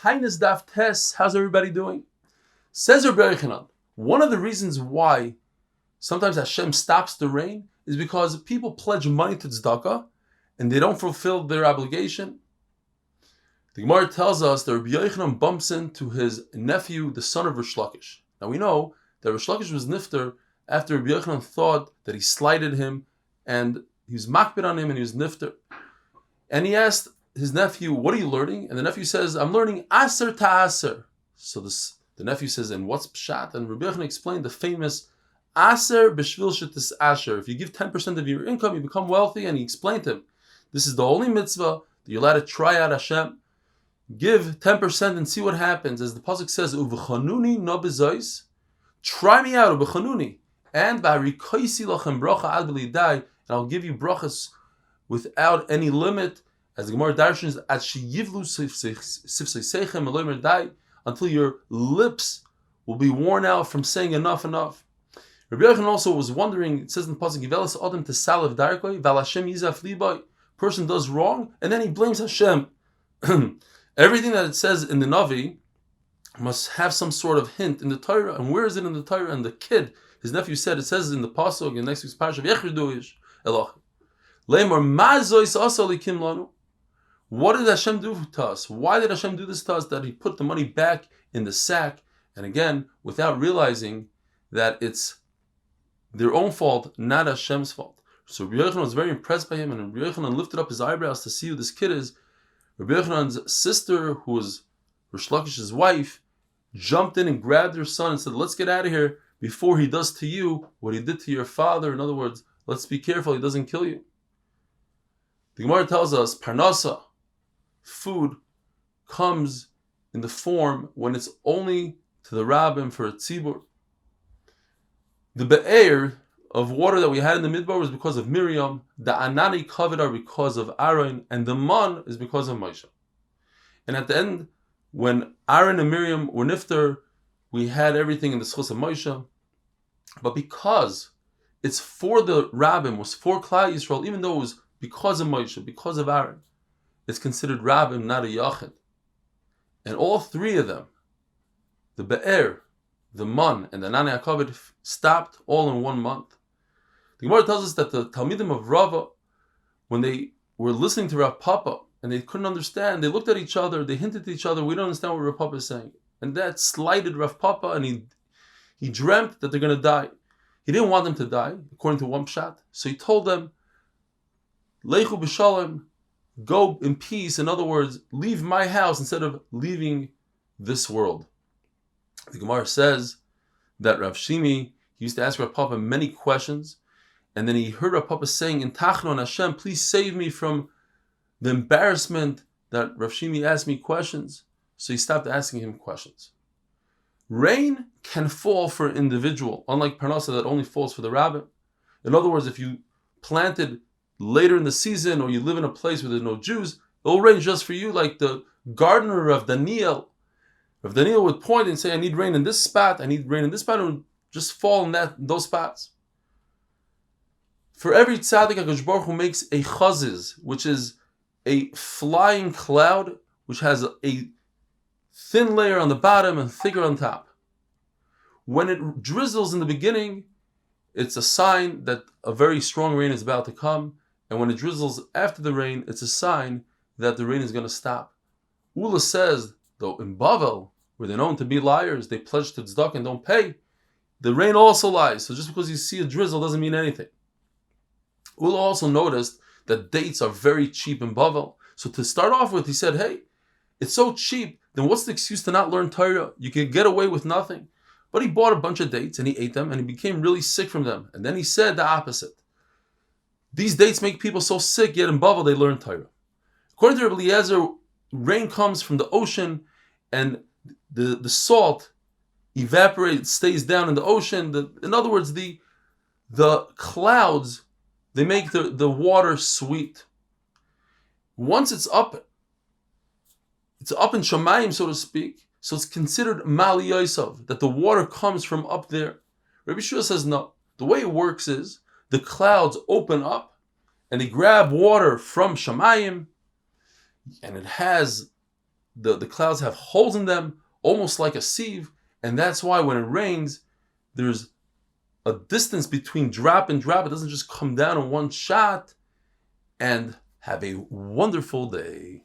Taanis Daf tests. How's everybody doing? Says R Eli, one of the reasons why sometimes Hashem stops the rain is because people pledge money to tzedakah and they don't fulfill their obligation. The Gemara tells us that Rabbi Yochanan bumps into his nephew, the son of Rish Lakish. Now we know that Rish Lakish was nifter after Rabbi Yochanan thought that he slighted him and he was makbid on him and he was nifter. And he asked his nephew, what are you learning? And the nephew says, I'm learning aser ta'aser. So the nephew says, and what's pshat? And Rabbi Yochanan explained the famous aser b'shvil shetis asher. If you give 10% of your income, you become wealthy. And he explained to him, this is the only mitzvah that you're allowed to try out Hashem. Give 10% and see what happens. As the pasuk says, uv'chanuni no bezois. Try me out, uv'chanuni. And v'harikoisi lachem bracha ad b'lidai. And I'll give you brachas without any limit. As the Gemara darshans, at sheyivlu sifsei seichem eloimer dai, until your lips will be worn out from saying enough. Rabbi Yochanan also was wondering, it says in the pasuk, Givelis Adam to Salav Darkoi, Val Hashem Yizaf Libai. Person does wrong, and then he blames Hashem. Everything that it says in the Navi must have some sort of hint in the Torah. And where is it in the Torah? And the kid, his nephew said, it says in the pasuk in next week's parasha, Yechriduish Eloch. Leimor Mazois also likim lanu. What did Hashem do to us? Why did Hashem do this to us? That He put the money back in the sack, and again, without realizing that it's their own fault, not Hashem's fault. So Rabbi Yochanan was very impressed by him, and Rabbi Yochanan lifted up his eyebrows to see who this kid is. Rabbi Yochanan's sister, who was Rish Lakish's wife, jumped in and grabbed her son and said, let's get out of here before he does to you what he did to your father. In other words, let's be careful he doesn't kill you. The Gemara tells us, Parnasa, food, comes in the form when it's only to the rabbim for a tzibur. The be'er of water that we had in the midbar was because of Miriam. The anani covered are because of Aaron, and the man is because of Moshe. And at the end, when Aaron and Miriam were nifter, we had everything in the schus of Moshe. But because it's for the rabbim, was for Klal Yisrael, even though it was because of Moshe, because of Aaron, it's considered rabbim, not a yachid. And all three of them, the be'er, the man, and the nani akaved, stopped all in 1 month. The Gemara tells us that the Talmidim of Rava, when they were listening to Rav Papa and they couldn't understand, they looked at each other, they hinted to each other, we don't understand what Rav Papa is saying. And that slighted Rav Papa, and he dreamt that they're going to die. He didn't want them to die, according to one pshat. So he told them, Leichu b'shalom, go in peace. In other words, leave my house instead of leaving this world. The Gemara says that Rav Shimi used to ask Rav Papa many questions, and then he heard Rav Papa saying, in Tachnon Hashem, please save me from the embarrassment that Rav Shimi asked me questions. So he stopped asking him questions. Rain can fall for an individual, unlike Parnasa that only falls for the rabbin. In other words, if you planted later in the season or you live in a place where there's no Jews, it will rain just for you, like the gardener of Daniel. If Daniel would point and say, I need rain in this spot, I need rain in this spot, it would just fall in those spots. For every tzaddik, HaKadosh Baruch Hu makes a chaziz, which is a flying cloud, which has a thin layer on the bottom and thicker on top. When it drizzles in the beginning, it's a sign that a very strong rain is about to come. And when it drizzles after the rain, it's a sign that the rain is going to stop. Ula says, though in Bavel, where they're known to be liars, they pledge to tzedakah and don't pay, the rain also lies. So just because you see a drizzle doesn't mean anything. Ula also noticed that dates are very cheap in Bavel. So to start off with, he said, hey, it's so cheap, then what's the excuse to not learn Torah? You can get away with nothing. But he bought a bunch of dates and he ate them and he became really sick from them. And then he said the opposite. These dates make people so sick, yet in Bavel they learn Torah. According to Rabbi Eliezer, rain comes from the ocean and the salt evaporates, stays down in the ocean. In other words, the clouds, they make the water sweet. Once it's up in Shamayim, so to speak, so it's considered Mali Yosef, that the water comes from up there. Rabbi Shua says no. The way it works is the clouds open up and they grab water from Shamayim, and it has the clouds have holes in them, almost like a sieve, and that's why when it rains, there's a distance between drop and drop. It doesn't just come down in one shot. And have a wonderful day.